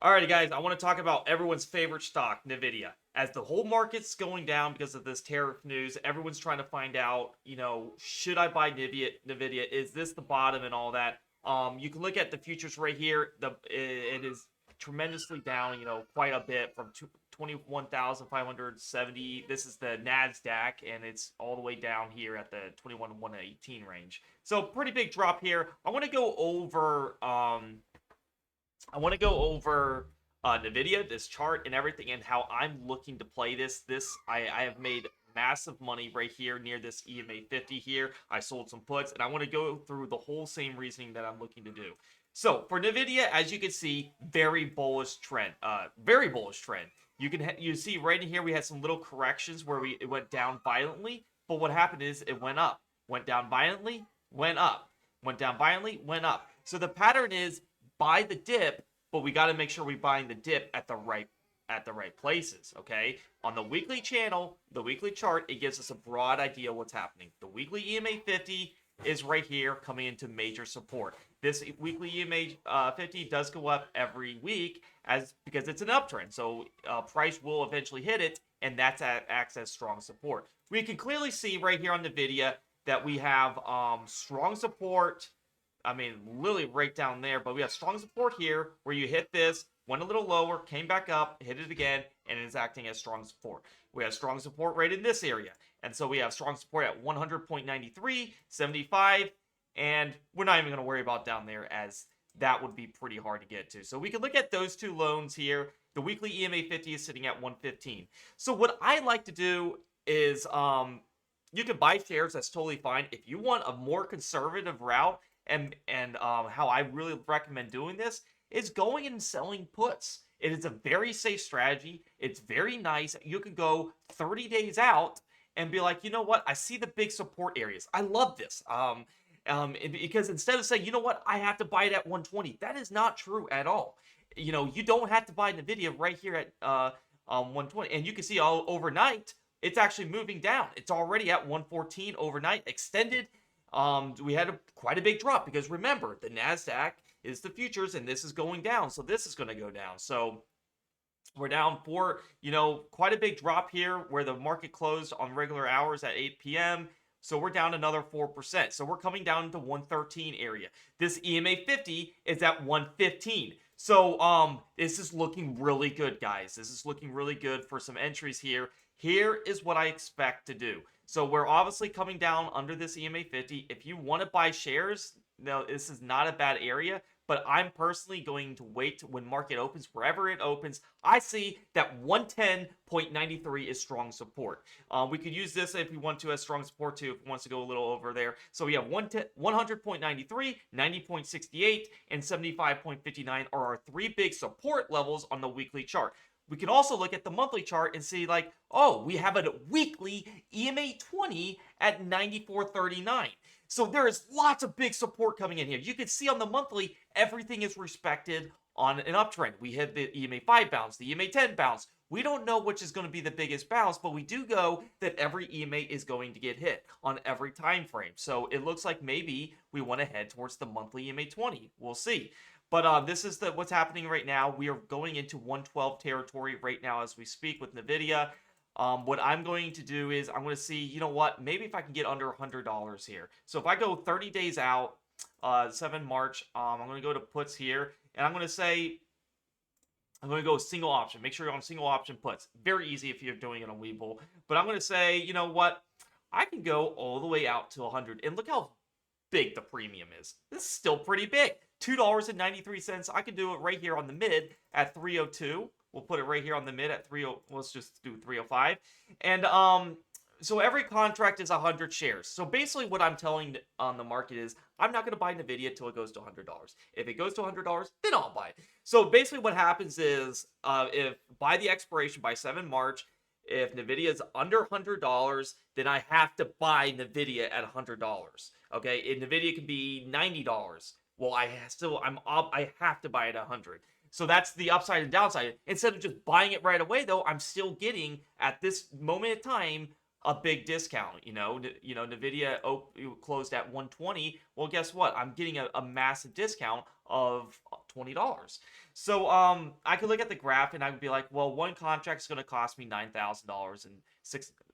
Alrighty, guys, I want to talk about everyone's favorite stock, Nvidia. As the whole market's going down because of this tariff news, everyone's trying to find out, should I buy Nvidia? Is this the bottom and all that? You can look at the futures right here. It is tremendously down, quite a bit from 21,570. This is the Nasdaq, and it's all the way down here at the 21,118 range. So pretty big drop here. I want to go over Nvidia, this chart, and everything, and how I'm looking to play this. I have made massive money right here near this EMA 50 here. I sold some puts, and I want to go through the whole same reasoning that I'm looking to do. So for Nvidia, as you can see, very bullish trend. Very bullish trend. You see right in here we had some little corrections where it went down violently, but what happened is it went up, went down violently, went up, went down violently, went up. So the pattern is buy the dip, but we got to make sure we're buying the dip at the right places. Okay, on the weekly channel, the weekly chart, it gives us a broad idea of what's happening. The weekly EMA 50 is right here coming into major support. This weekly EMA 50 does go up every week because it's an uptrend, so price will eventually hit it, and that's acts as strong support. We can clearly see right here on the video that we have strong support. I mean, literally right down there, but we have strong support here where you hit this, went a little lower, came back up, hit it again, and it is acting as strong support. We have strong support right in this area. And so we have strong support at 100.93, 75, and we're not even going to worry about down there as that would be pretty hard to get to. So we can look at those two loans here. The weekly EMA 50 is sitting at 115. So what I like to do is you can buy shares, that's totally fine. If you want a more conservative route, and how I really recommend doing this is going and selling puts. It is a very safe strategy. It's very nice. You can go 30 days out and be like, you know what? I see the big support areas. I love this. Because instead of saying, you know what? I have to buy it at 120. That is not true at all. You don't have to buy Nvidia right here at 120. And you can see all overnight, it's actually moving down. It's already at 114 overnight, extended. We had quite a big drop because remember, the Nasdaq is the futures and this is going down. So this is going to go down. So we're down for, quite a big drop here where the market closed on regular hours at 8 p.m. So we're down another 4%. So we're coming down to 113 area. This EMA 50 is at 115. So this is looking really good, guys. This is looking really good for some entries here. Here is what I expect to do. So we're obviously coming down under this EMA 50. If you want to buy shares, no, this is not a bad area. But I'm personally going to wait when market opens, wherever it opens. I see that 110.93 is strong support. We could use this if we want to as strong support too, if it wants to go a little over there. So we have 100.93, 90.68, and 75.59 are our three big support levels on the weekly chart. We can also look at the monthly chart and see like, oh, we have a weekly EMA 20 at 94.39. So there is lots of big support coming in here. You can see on the monthly, everything is respected on an uptrend. We hit the EMA 5 bounce, the EMA 10 bounce. We don't know which is going to be the biggest bounce, but we do know that every EMA is going to get hit on every time frame. So it looks like maybe we want to head towards the monthly EMA 20. We'll see. But this is what's happening right now. We are going into 112 territory right now as we speak with Nvidia. What I'm going to do is I'm going to see, you know what, maybe if I can get under $100 here. So if I go 30 days out, 7 March, I'm going to go to puts here, and I'm going to say, I'm going to go single option. Make sure you're on single option puts. Very easy if you're doing it on Webull. But I'm going to say, you know what, I can go all the way out to 100. And look how big the premium is. This is still pretty big. $2.93. I can do it right here on the mid at 302. We'll put it right here on the mid at 30. Let's just do 305. And so every contract is 100 shares. So basically what I'm telling on the market is I'm not going to buy Nvidia until it goes to $100. If it goes to $100, then I'll buy it. So basically what happens is if by the expiration by 7 March, if Nvidia is under $100, then I have to buy Nvidia at $100. Okay, and Nvidia can be $90. Well, I have to buy it at 100. So that's the upside and downside. Instead of just buying it right away, though, I'm still getting, at this moment in time, a big discount. Nvidia closed at 120. Well, guess what? I'm getting a massive discount of $20. So I could look at the graph and I would be like, well, one contract is going to cost me $9,000 and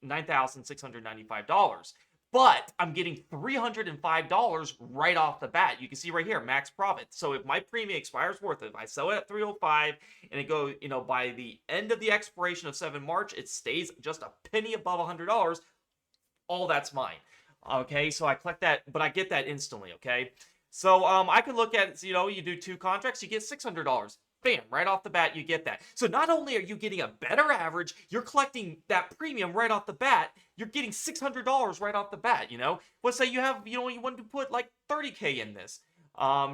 $9,695. But I'm getting $305 right off the bat. You can see right here, max profit. So if my premium expires worth it, if I sell it at 305 and it goes, by the end of the expiration of 7 March, it stays just a penny above $100, all that's mine. Okay, so I collect that, but I get that instantly. Okay, so I could look at, you do 2 contracts, you get $600. Bam, right off the bat, you get that. So not only are you getting a better average, you're collecting that premium right off the bat. You're getting $600 right off the bat. Let's say you have, you want to put like 30K in this.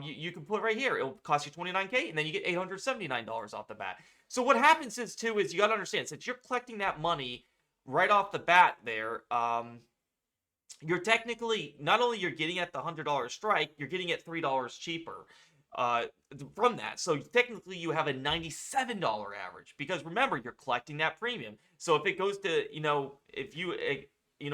You can put right here. It'll cost you 29K, and then you get $879 off the bat. So what happens is you got to understand, since you're collecting that money right off the bat there, you're technically, not only you're getting at the $100 strike, you're getting it $3 cheaper from that. So technically you have a $97 average, because remember, you're collecting that premium. So if it goes to, if you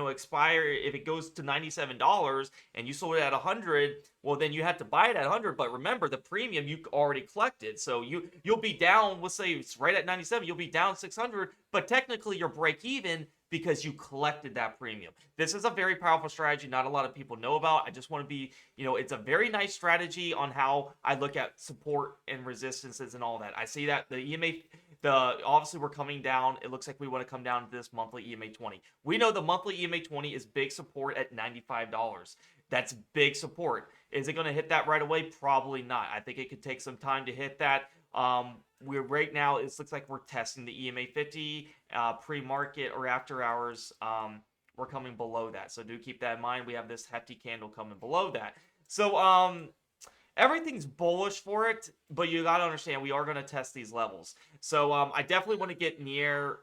expire, if it goes to $97 and you sold it at 100, well, then you had to buy it at 100. But remember, the premium you already collected, so you'll be down, let's say it's right at 97, you'll be down 600, but technically you're break even because you collected that premium. This is a very powerful strategy not a lot of people know about. I just want to be, it's a very nice strategy on how I look at support and resistances and all that. I see that the EMA, obviously we're coming down. It looks like we want to come down to this monthly EMA 20. We know the monthly EMA 20 is big support at $95. That's big support. Is it going to hit that right away? Probably not. I think it could take some time to hit that. We're right now, it looks like we're testing the EMA 50 pre-market or after hours. We're coming below that, so do keep that in mind. We have this hefty candle coming below that. So everything's bullish for it, but you got to understand, we are going to test these levels. So I definitely want to get near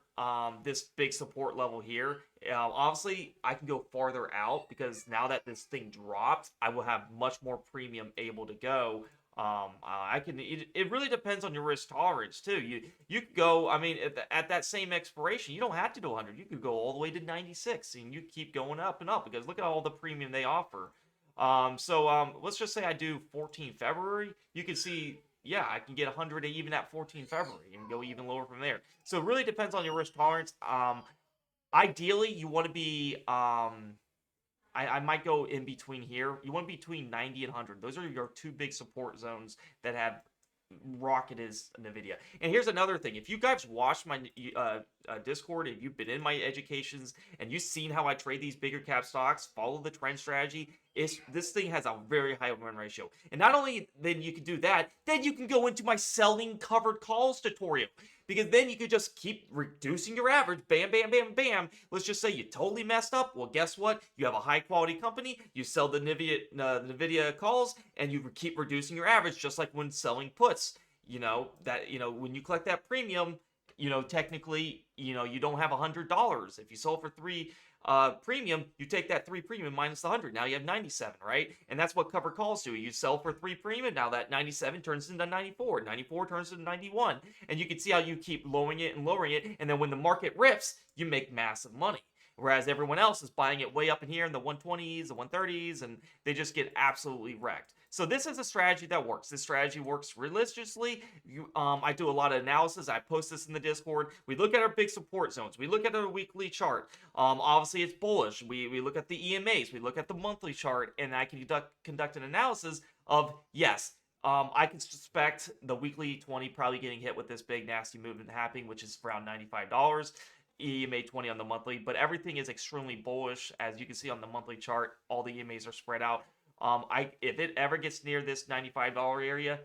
this big support level here. Obviously, I can go farther out, because now that this thing dropped, I will have much more premium able to go. It really depends on your risk tolerance too. You could go, I mean, at that same expiration, you don't have to do 100. You could go all the way to 96, and you keep going up and up, because look at all the premium they offer. Let's just say I do 14 February. You can see, yeah, I can get 100 even at 14 February and go even lower from there. So it really depends on your risk tolerance. Ideally, you want to be, I might go in between here. You want to be between 90 and 100. Those are your 2 big support zones that have rocketed Nvidia. And here's another thing. If you guys watch my Discord, if you've been in my educations and you've seen how I trade these bigger cap stocks, follow the trend strategy, this thing has a very high win ratio. And not only then you can do that, then you can go into my selling covered calls tutorial. Because then you could just keep reducing your average. Bam, bam, bam, bam. Let's just say you totally messed up. Well, guess what? You have a high quality company. You sell the Nvidia calls, and you keep reducing your average, just like when selling puts. When you collect that premium, technically, you don't have $100. If you sold for 3 premium, you take that 3 premium minus the 100. Now you have 97, right? And that's what cover calls do. You sell for 3 premium. Now that 97 turns into 94. 94 turns into 91. And you can see how you keep lowering it and lowering it. And then when the market rips, you make massive money. Whereas everyone else is buying it way up in here in the 120s, the 130s, and they just get absolutely wrecked. So this is a strategy that works. This strategy works religiously. I do a lot of analysis. I post this in the Discord. We look at our big support zones. We look at our weekly chart. Obviously, it's bullish. We look at the EMAs. We look at the monthly chart, and I can conduct an analysis of, yes, I can suspect the weekly 20 probably getting hit with this big nasty movement happening, which is around $95. EMA 20 on the monthly, but everything is extremely bullish. As you can see on the monthly chart, all the EMAs are spread out. If it ever gets near this $95 area,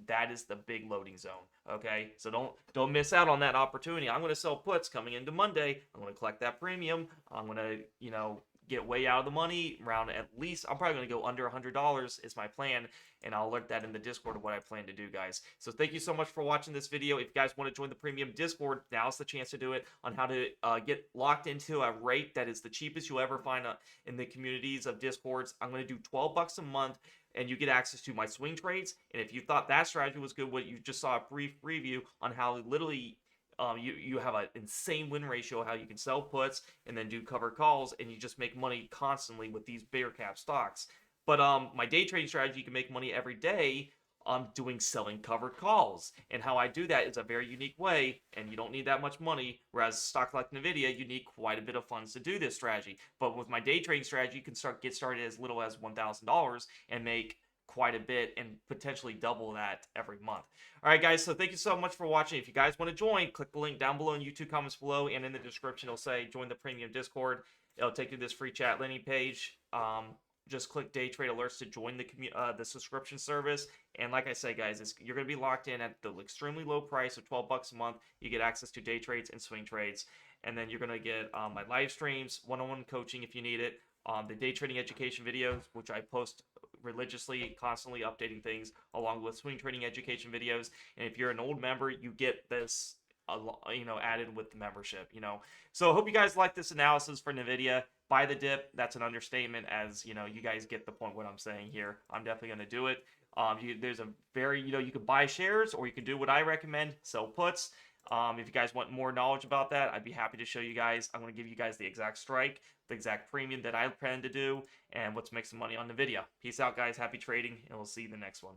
that is the big loading zone. Okay, so don't miss out on that opportunity. I'm going to sell puts coming into Monday. I'm going to collect that premium. I'm going to get way out of the money around, at least I'm probably going to go under $100 is my plan, and I'll alert that in the Discord of what I plan to do, guys. So thank you so much for watching this video. If you guys want to join the premium Discord, now's the chance to do it, on how to get locked into a rate that is the cheapest you'll ever find in the communities of Discords. I'm going to do $12 a month, and you get access to my swing trades. And if you thought that strategy was good, what you just saw a brief preview on how literally you have an insane win ratio how you can sell puts and then do covered calls, and you just make money constantly with these bigger cap stocks. But my day trading strategy, you can make money every day doing selling covered calls. And how I do that is a very unique way, and you don't need that much money. Whereas stock like Nvidia, you need quite a bit of funds to do this strategy. But with my day trading strategy, you can get started as little as $1,000 and make quite a bit and potentially double that every month. All right, guys, so thank you so much for watching. If you guys want to join, click the link down below in YouTube comments below, and in the description it'll say join the premium Discord. It'll take you to this free chat landing page. Just click day trade alerts to join the subscription service. And like I said, guys, you're going to be locked in at the extremely low price of $12 a month. You get access to day trades and swing trades, and then you're going to get my live streams, one-on-one coaching if you need it, the day trading education videos, which I post religiously, constantly updating things, along with swing trading education videos. And if you're an old member, you get this added with the membership. So I hope you guys like this analysis for Nvidia. Buy the dip. That's an understatement, as you guys get the point what I'm saying here. I'm definitely going to do it. There's a very, you can buy shares, or you can do what I recommend, sell puts. If you guys want more knowledge about that, I'd be happy to show you guys. I'm going to give you guys the exact strike, the exact premium that I plan to do, and what's making money on Nvidia. Peace out, guys. Happy trading, and we'll see you in the next one.